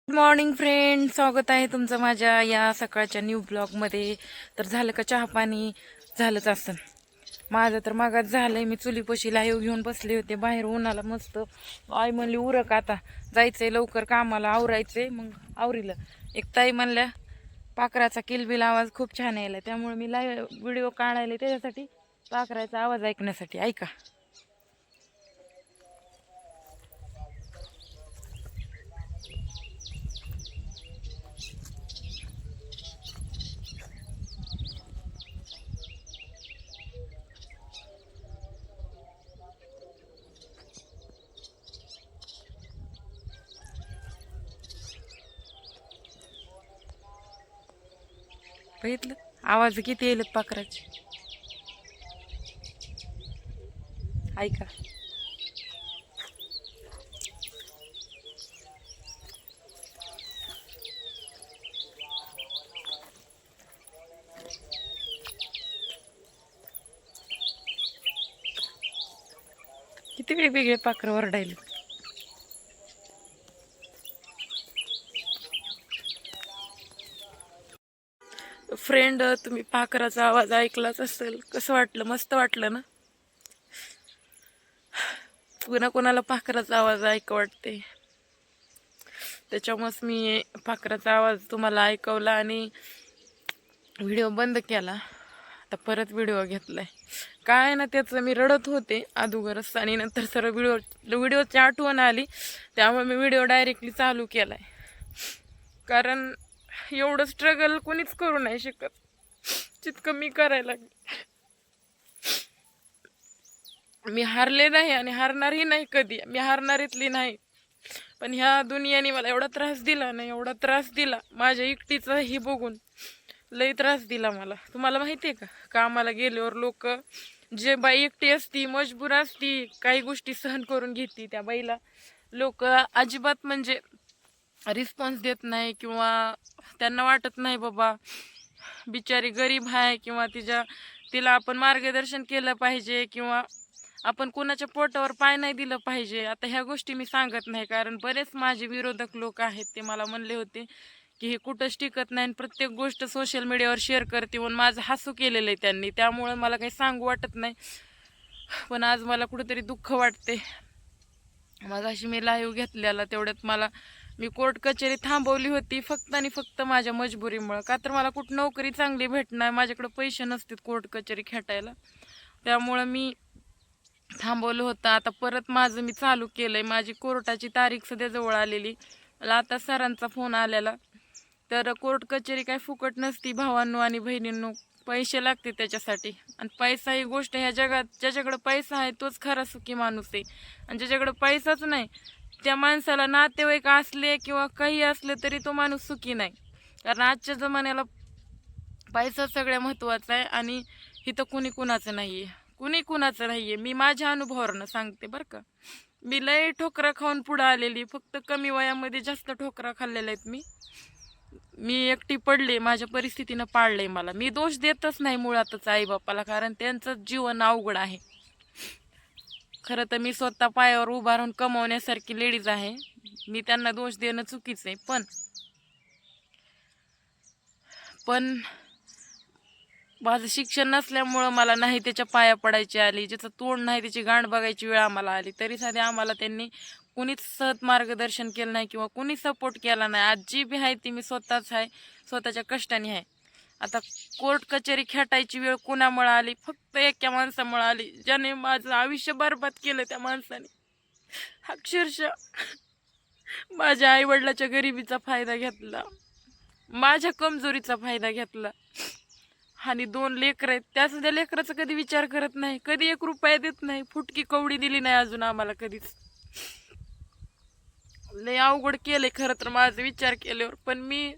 Good morning friend, स्वागत आहे तुमचं माझ्या या सकाळच्या न्यू ब्लॉगमध्ये. तर झालं का चहा पाणी? झालंच असं. माझं तर मागात झालंय. मी चुलीपशी लाईव घेऊन बसले होते बाहेर उन्हाला मस्त. आई म्हणली उरक आता, जायचंय लवकर कामाला, आवरायचंय. मग आवरीलं. एक ताई म्हणल्या पाखराचा किलबिल आवाज खूप छान यायला, त्यामुळे मी लाईव्ह व्हिडिओ काढायला त्याच्यासाठी, पाखराचा आवाज ऐकण्यासाठी. ऐका. बघितलं आवाज किती येईल पाखराचे. ऐका. किती वेगवेगळे पाखरं ओरडायले. फ्रेंड, तुम्ही पाखराचा आवाज ऐकलाच असेल, कसं वाटलं? मस्त वाटलं ना? पुन्हा कोणाला पाखराचा आवाज ऐकू वाटते, त्याच्यामुळेच मी पाखराचा आवाज तुम्हाला ऐकवला आणि व्हिडिओ बंद केला. आता परत व्हिडिओ घेतलाय. काय ना त्याचं मी रडत होते अगोदरच, आणि नंतर सर्व व्हिडिओची आठवण आली, त्यामुळे मी व्हिडिओ डायरेक्टली चालू केलाय. कारण एवढं स्ट्रगल कोणीच करू नाही शकत जितकं मी करायला लागले. मी हारले नाही आणि हारणारही नाही कधी. मी हारणारीतली नाही. पण ह्या दुनियाने मला एवढा त्रास दिला ना, एवढा त्रास दिला, माझ्या एकटीचा ही बघून लई त्रास दिला मला. तुम्हाला माहिती आहे का, कामाला गेल्यावर लोक, जे बाई एकटी असती, मजबूर असती, काही गोष्टी सहन करून घेते, त्या बाईला लोक अजिबात म्हणजे रिस्पॉन्स देत नाही, किंवा त्यांना वाटत नाही बाबा बिचारी गरीब आहे, किंवा तिला आपण मार्गदर्शन केलं पाहिजे, किंवा आपण कोणाच्या पोटावर पाय नाही दिलं पाहिजे. आता ह्या गोष्टी मी सांगत नाही, कारण बरेच माझे विरोधक लोक आहेत, ते मला म्हणले होते की हे कुठंच टिकत नाही, प्रत्येक गोष्ट सोशल मीडियावर शेअर करते, म्हणून माझं हसू केलेलं आहे त्यांनी. त्यामुळे मला काही सांगू वाटत नाही. पण आज मला कुठेतरी दुःख वाटते. मगाशी मी लाईव्ह घेतलेला, तेवढ्यात मी कोर्ट कचेरी थांबवली होती फक्त आणि फक्त माझ्या मजबुरीमुळे. का तर मला कुठं नोकरी चांगली भेटणार, माझ्याकडे पैसे नसतील कोर्ट कचेरी खेटायला, त्यामुळं मी थांबवलं होतं. आता परत माझं मी चालू केलंय. माझी कोर्टाची तारीख सध्या जवळ आलेली. मला आता सरांचा फोन आलेला, तर कोर्ट कचेरी काय फुकट नसती भावांनो आणि बहिणींनो, पैसे लागते त्याच्यासाठी. आणि पैसा ही गोष्ट ह्या जगात, ज्याच्याकडे पैसा आहे तोच खरा सुखी माणूस आहे, आणि ज्याच्याकडे पैसाच नाही त्या माणसाला नातेवाईक असले किंवा काही असले तरी तो माणूस सुखी नाही. कारण आजच्या जमान्याला पैसा सगळ्यात महत्त्वाचा आहे, आणि इथं कुणी कुणाचं नाहीये, कुणी कुणाचं नाहीये. मी माझ्या अनुभवावरनं सांगते बरं का. मी लय ठोकरा खाऊन पुढे आलेली, फक्त कमी वयामध्ये जास्त ठोकरा खाल्लेल्या आहेत मी एकटी पडले, माझ्या परिस्थितीनं पाळलंय मला. मी दोष देतच नाही मुळातच आई बापाला, कारण त्यांचं जीवन अवघड आहे. खरं तर मी स्वतः पायावर उभा राहून कमवण्यासारखी लेडीज आहे, मी त्यांना दोष देणं चुकीचं आहे. पण माझं शिक्षण नसल्यामुळं मला नाही त्याच्या पाया पडायची आली, ज्याचं तोंड नाही त्याची गांड बघायची वेळ आम्हाला आली. तरी साधे आम्हाला त्यांनी कुणीच सहज मार्गदर्शन केलं नाही, किंवा कुणी सपोर्ट केला नाही. आज जी बी आहे ती मी स्वतःच आहे, स्वतःच्या कष्टाने आहे. आता कोर्ट कचेरी खेटायची वेळ कुणामुळे आली? फक्त एका माणसामुळे आली, ज्याने माझं आयुष्य बरबाद केलं. त्या माणसाने अक्षरशः माझ्या आईवडिलाच्या गरिबीचा फायदा घेतला, माझ्या कमजोरीचा फायदा घेतला. आणि 2 लेकर आहेत, त्या सुद्धा लेकराचा कधी विचार करत नाही, कधी 1 रुपया देत नाही, फुटकी कवडी दिली नाही अजून आम्हाला कधीच. लय अवघड केलंय खरं तर माझा विचार केल्यावर. पण मी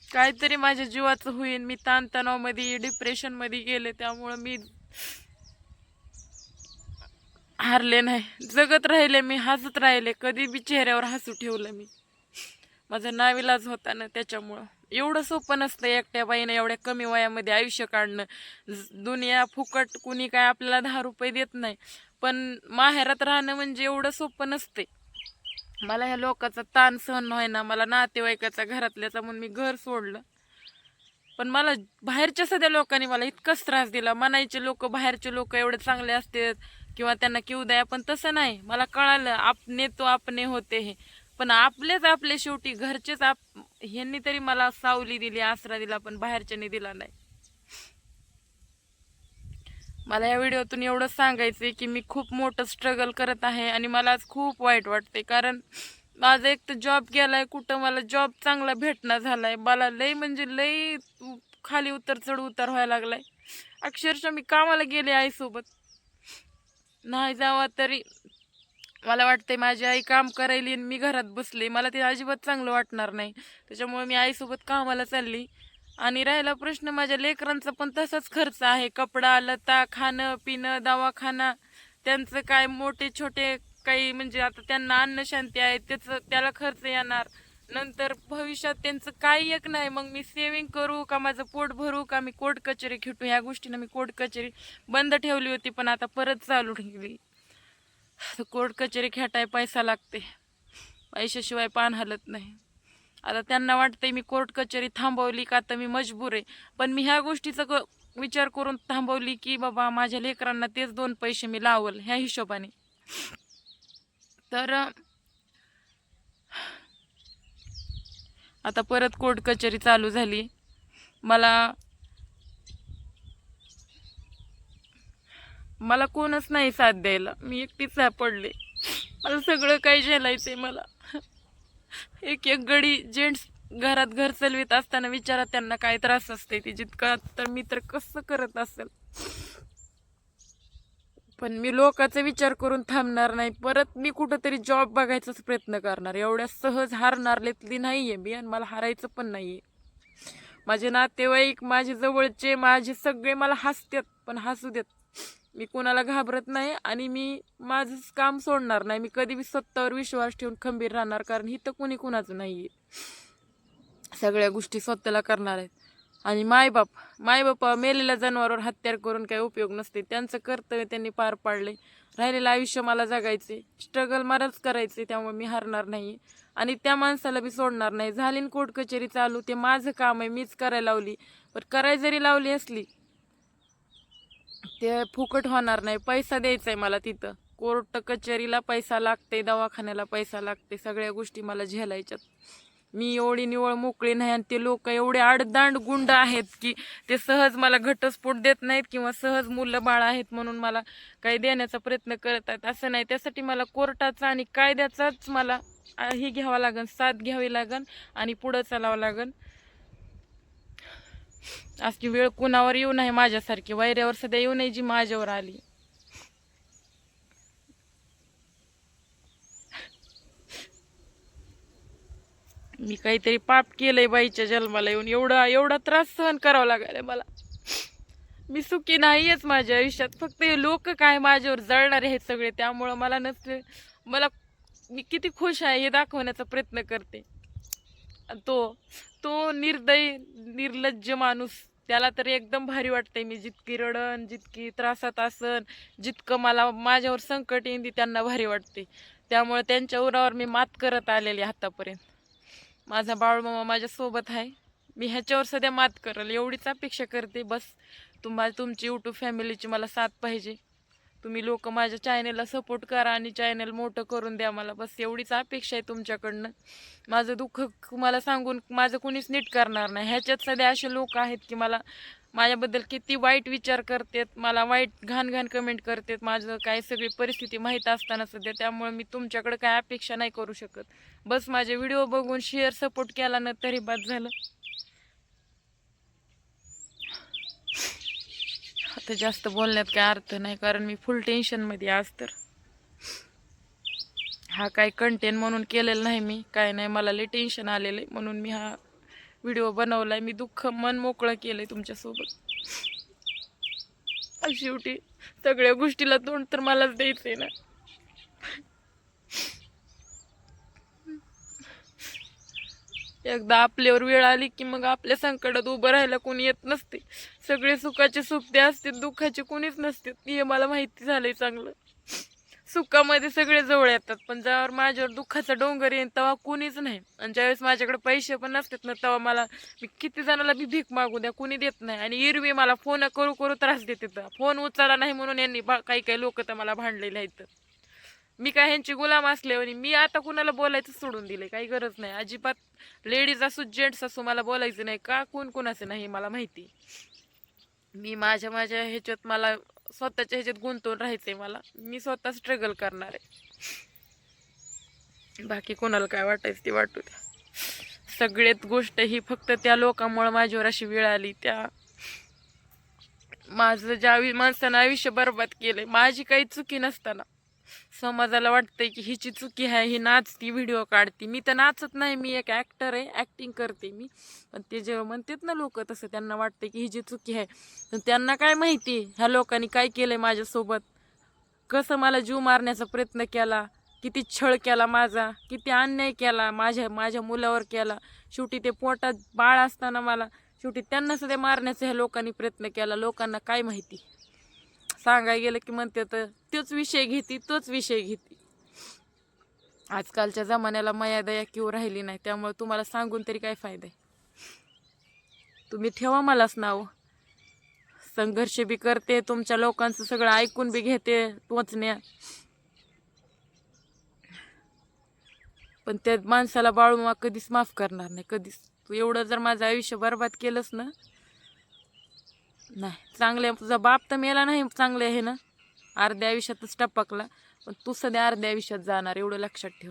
काहीतरी माझ्या जीवाचं होईन, मी ताणतणावमध्ये डिप्रेशन मध्ये गेले, त्यामुळं मी हारले नाही, जगत राहिले, मी हसत राहिले, कधी बी चेहऱ्यावर हसू ठेवलं मी. माझा नाविलाज होता ना, त्याच्यामुळं. एवढं सोपं नसतं एकट्या बाईनं एवढ्या कमी वयामध्ये आयुष्य काढणं. दुनिया फुकट, कुणी काय आपल्याला 10 रुपये देत नाही, पण माहेरात राहणं म्हणजे एवढं सोपं नसते. मला ह्या लोकांचा ताण सहन व्हायना, मला नातेवाईकाचा घरातल्याचा, म्हणून मी घर सोडलं. पण मला बाहेरच्या सध्या लोकांनी मला इतकाच त्रास दिला. म्हणायचे लोक, बाहेरचे लोक एवढे चांगले असतात किंवा त्यांना किव द्या, पण तसं नाही. मला कळालं आपने तो आपने होते हे, पण आपलेच आपले शेवटी घरचेच ह्यांनी तरी मला सावली दिली, आसरा दिला, पण बाहेरच्यांनी दिला नाही. मला या व्हिडिओतून एवढंच सांगायचं की मी खूप मोठं स्ट्रगल करत आहे आणि मला आज खूप वाईट वाटते. कारण माझा एक तर जॉब गेलाय, कुठं मला जॉब चांगला भेटणं झालाय. मला लई म्हणजे लई खाली उतर चढ उतार व्हायला लागलाय. अक्षरशः मी कामाला गेले आईसोबत, नाही जावा तरी मला वाटते माझी आई काम करायली आणि मी घरात बसले, मला ते अजिबात चांगलं वाटणार नाही. त्याच्यामुळे मी आईसोबत कामाला चालली. आणि राहिला प्रश्न माझ्या लेकरांचा, पण तसाच खर्च आहे. कपडा लता, खाणं पिणं, दवाखाना, त्यांचं काय मोठे छोटे काही म्हणजे आता त्यांना अन्नशांती आहे, त्याला खर्च येणार. नंतर भविष्यात त्यांचं काही एक नाही. मग मी सेविंग करू का, माझं पोट भरू का, मी कोर्ट कचेरी खेटू. ह्या गोष्टीनं मी कोर्ट कचेरी बंद ठेवली होती, पण आता परत चालू ठेवली. कोर्ट कचेरी खेटाय पैसा लागते, पैशाशिवाय पान हलत नाही. आता त्यांना वाटतंय मी कोर्ट कचेरी थांबवली का आता मी मजबूर आहे, पण मी ह्या गोष्टीचा विचार करून थांबवली की बाबा माझ्या लेकरांना तेच 2 पैसे मी लावल ह्या हिशोबाने. तर आता परत कोर्ट कचेरी चालू झाली. मला कोणच नाही साथ द्यायला, मी एकटीच पडले. मला सगळं काही झेलायचंय. मला एक एक गडी जेंट्स घरात घर चालवित असताना विचारा त्यांना काय त्रास असते ते, जितका तर मी तर कसं करत असेल. पण मी लोकांचा विचार करून थांबणार नाही. परत मी कुठंतरी जॉब बघायचाच प्रयत्न करणार. एवढ्या सहज हारणारलेतली नाहीये मी, आणि मला हारायचं पण नाहीये. माझे नातेवाईक, माझे जवळचे, माझे सगळे मला हसतात, पण हसू देत. मी कोणाला घाबरत नाही आणि मी माझंच काम सोडणार नाही. मी कधी बी स्वतःवर विश्वास ठेवून खंबीर राहणार, कारण हिथं कोणी कुणाचं नाहीये. सगळ्या गोष्टी स्वतःला करणार आहेत. आणि मायबाप मेलेल्या जनावरावर हत्यार करून काही उपयोग नसते. त्यांचं कर्तव्य त्यांनी पार पाडले. राहिलेलं आयुष्य मला जगायचे, स्ट्रगल मलाच करायचे. त्यामुळे मी हारणार नाही आणि त्या माणसाला बी सोडणार नाही. झाली कोर्ट कचेरी चालू, ते माझं काम आहे, मीच करायला लावली. पण करायला जरी लावली असली ते फुकट होणार नाही. पैसा द्यायचा आहे मला. तिथं कोर्ट कचेरीला पैसा लागते, दवाखान्याला पैसा लागते, सगळ्या गोष्टी मला झेलायच्यात. मी एवढी निवळ मोकळी नाही. आणि ते लोक एवढे आडदांड गुंड आहेत की ते सहज मला घटस्फोट देत नाहीत किंवा सहज मुलं बाळ आहेत म्हणून मला काही देण्याचा प्रयत्न करत आहेत, असं नाही. त्यासाठी मला कोर्टाचा आणि कायद्याचाच मला ही घ्यावं लागन, साथ घ्यावी लागन आणि पुढं चालावं लागन. अशी वेळ कुणावर येऊ नये माझ्यासारखी, वैऱ्यावर सध्या येऊ नये जी माझ्यावर आली. मी काहीतरी पाप केलंय बाईच्या जन्माला येऊन, एवढा त्रास सहन करावा लागायला मला. मी सुखी नाहीयेच माझ्या आयुष्यात. फक्त हे लोक काय माझ्यावर जळणारे आहेत सगळे, त्यामुळं मला नसले. मी किती खुश आहे हे दाखवण्याचा प्रयत्न करते. तो निर्दयी निर्लज्ज माणूस, त्याला तर एकदम भारी वाटतंय मी जितकी रडन, जितकी त्रासात असन, जितकं मला माझ्यावर संकट येईन त्यांना भारी वाटते. त्यामुळे त्यांच्या उरावर मी मात करत आलेली आतापर्यंत. माझा बाळमामा माझ्या सोबत आहे. मी ह्याच्यावर सध्या मात करेल एवढीच अपेक्षा करते. बस तुमची यूट्यूब फॅमिलीची मला साथ पाहिजे. तुम्ही लोक माझ्या चॅनलला सपोर्ट करा आणि चॅनल मोठं करून द्या मला. बस एवढीच अपेक्षा आहे तुमच्याकडनं. माझं दुःख मला सांगून माझं कोणीच नीट करणार नाही. ह्याच्यात सध्या असे लोक आहेत की माझ्याबद्दल किती वाईट विचार करतात, मला वाईट घाण कमेंट करतात, माझं काय सगळी परिस्थिती माहीत असताना सध्या. त्यामुळे मी तुमच्याकडे काय अपेक्षा नाही करू शकत. बस माझे व्हिडिओ बघून शेअर सपोर्ट केला ना तरी बाद झालं. आता जास्त बोलण्यात काय अर्थ नाही, कारण मी फुल टेन्शनमध्ये आज. तर हा काय कंटेंट म्हणून केलेलं नाही मी, काय नाही. मला लई टेन्शन आलेलं आहे म्हणून मी हा व्हिडिओ बनवलाय. मी दुःख मन मोकळं केलंय तुमच्यासोबत. शेवटी सगळ्या गोष्टीला तोंड तर मलाच द्यायचंय ना. एकदा आपल्यावर वेळ आली की मग आपल्या संकटात उभं राहायला कोणी येत नसते. सगळे सुखाचे सुख ते असते, दुःखाचे कोणीच नसते. हे मला माहिती झालंय चांगलं. सुखामध्ये सगळे जवळ येतात, पण जेव्हा माझ्यावर दुःखाचा डोंगर येईल तेव्हा कुणीच नाही. आणि ज्यावेळेस माझ्याकडे पैसे पण नसतात ना, तेव्हा मला मी किती जणाला बी भीक मागू द्या, कुणी देत नाही. आणि इरवी मला फोन करू करू त्रास देते. फोन उचलला नाही म्हणून यांनी काही काही लोक तर मला भांडलेले आहेत. मी काय ह्यांची गुलाम असल्यावर मी आता कुणाला बोलायचं सोडून दिले, काही गरज नाही अजिबात. लेडीज असू जेंट्स असू मला बोलायचं नाही. का कोण कोणाचं नाही मला माहिती. मी माझ्या माझ्या ह्याच्यात मला स्वतःच्या ह्याच्यात गुंतवून राहायचंय. मी स्वतः स्ट्रगल करणार आहे. बाकी कोणाला काय वाटायचं ते वाटू द्या. सगळ्यात गोष्ट ही फक्त त्या लोकांमुळे माझ्यावर अशी वेळ आली. माझं ज्या माणसानं आयुष्य बरबाद केलंय, माझी काही चुकी नसताना समाजाला वाटतंय की हिची चुकी आहे, ही नाचती, व्हिडिओ काढती. मी तर नाचत नाही, मी एक ॲक्टर आहे, ॲक्टिंग करते मी. पण ते जेव्हा म्हणतात ना लोक, तसं त्यांना वाटतं की हिची चुकी आहे. पण त्यांना काय माहिती ह्या लोकांनी काय केलंय माझ्यासोबत, कसं मला जीव मारण्याचा प्रयत्न केला, किती छळ केला माझा, किती अन्याय केला माझ्या मुलावर केला. शेवटी ते पोटात बाळ असताना मला शेवटी त्यांना सुद्धा मारण्याचा ह्या लोकांनी प्रयत्न केला. लोकांना काय माहिती. सांगाय गेलं की म्हणते तर तोच विषय घेते. आजकालच्या जमान्याला मर्यादा किंवा राहिली नाही, त्यामुळे तुम्हाला सांगून तरी काय फायदा आहे. तुम्ही ठेवा मलाच नाव. संघर्ष बी करते, तुमच्या लोकांचं सगळं ऐकून बी घेते टोचण्या. पण त्या माणसाला बाळूमा कधीच माफ करणार नाही, कधीच. तू एवढं जर माझं आयुष्य बरबाद केलंस ना, नाही चांगले. तुझा बाप तर मेला नाही, चांगले आहे ना, अर्ध्या आयुष्यातच टपकला. पण तू सध्या अर्ध्या आयुष्यात जाणार, एवढं लक्षात ठेव.